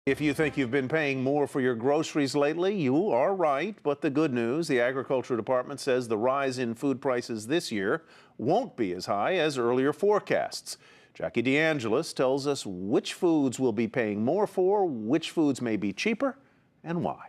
If you think you've been paying more for your groceries lately, you are right. But the good news, the Agriculture Department says the rise in food prices this year won't be as high as earlier forecasts. Jackie DeAngelis tells us which foods we'll be paying more for, which foods may be cheaper, and why.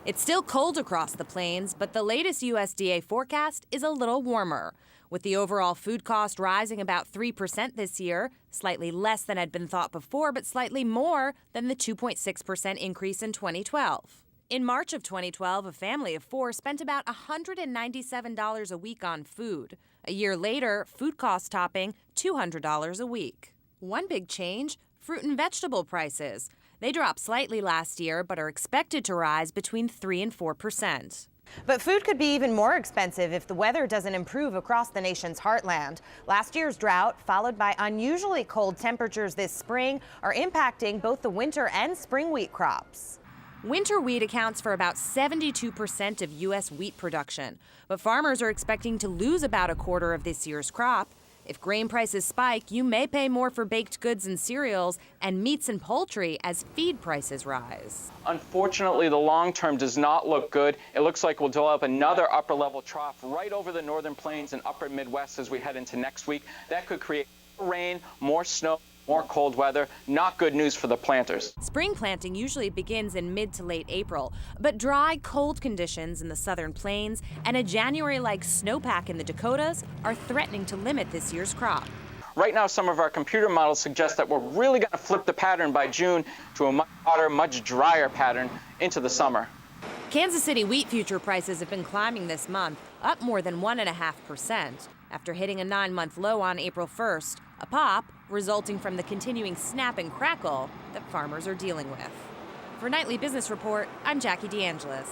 It's still cold across the plains, but the latest USDA forecast is a little warmer. With the overall food cost rising about 3% this year, slightly less than had been thought before, but slightly more than the 2.6% increase in 2012. In March of 2012, a family of four spent about $197 a week on food. A year later, food costs topping $200 a week. One big change, fruit and vegetable prices. They dropped slightly last year, but are expected to rise between 3 and 4%. But food could be even more expensive if the weather doesn't improve across the nation's heartland. Last year's drought, followed by unusually cold temperatures this spring, are impacting both the winter and spring wheat crops. Winter wheat accounts for about 72% of U.S. wheat production, but farmers are expecting to lose about a quarter of this year's crop. If grain prices spike, you may pay more for baked goods and cereals and meats and poultry as feed prices rise. Unfortunately, the long term does not look good. It looks like we'll develop another upper level trough right over the northern plains and upper Midwest as we head into next week. That could create more rain, more snow, more cold weather. Not good news for the planters. Spring planting usually begins in mid to late April, but dry, cold conditions in the southern plains and a January-like snowpack in the Dakotas are threatening to limit this year's crop. Right now, some of our computer models suggest that we're really going to flip the pattern by June to a much hotter, much drier pattern into the summer. Kansas City wheat future prices have been climbing this month, up more than 1.5%, after hitting a 9-month low on April 1st, a pop resulting from the continuing snap and crackle that farmers are dealing with. For Nightly Business Report, I'm Jackie DeAngelis.